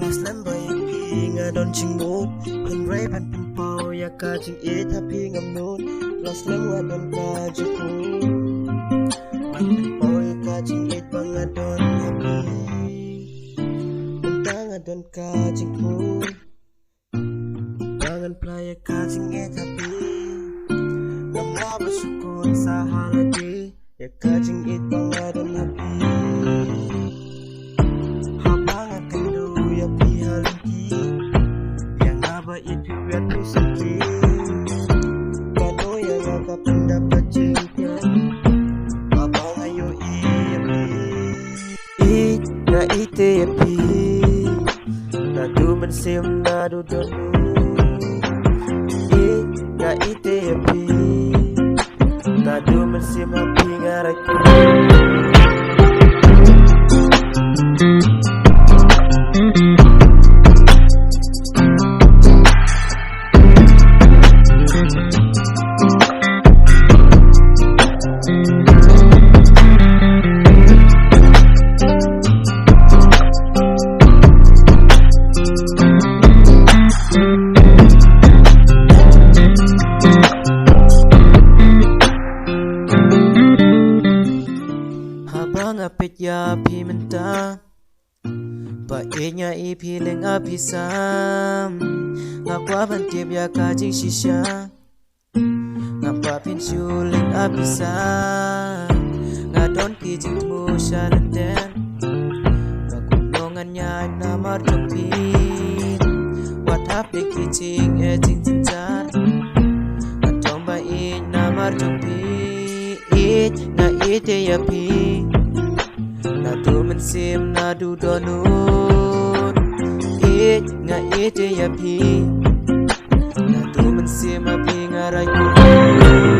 Islam baik pinga don cingmut Pen ray pen pau ya ka cing e tha pingam nun Islam wa don ka jiku Pen pau ya ka cing e bang don happy Untang don ka jingku Bangan playa ka cing e happy Namla bersukun sahalati ya ka cing e bang don happy Itu sakit Kano yang agak pendapat cingkan Abang ayo I na ite yapi Nadu mensim nadu donu I na ite yapi Nadu mensim hapi ngaraku Habang apit ya api mentah Baiknya ipi leng api sam Ngakwa bantip ya kajing shisha Ngapa pinsu leng api sam Ngadon kijing temu shalenden Ngakunongannya namar jopin Watap de kijing jing jinjar Ngadong baik namar jopin Na ite ya pi Nadu mensim nadu donut Nga ite ya pi Nadu mensim api ngaraiku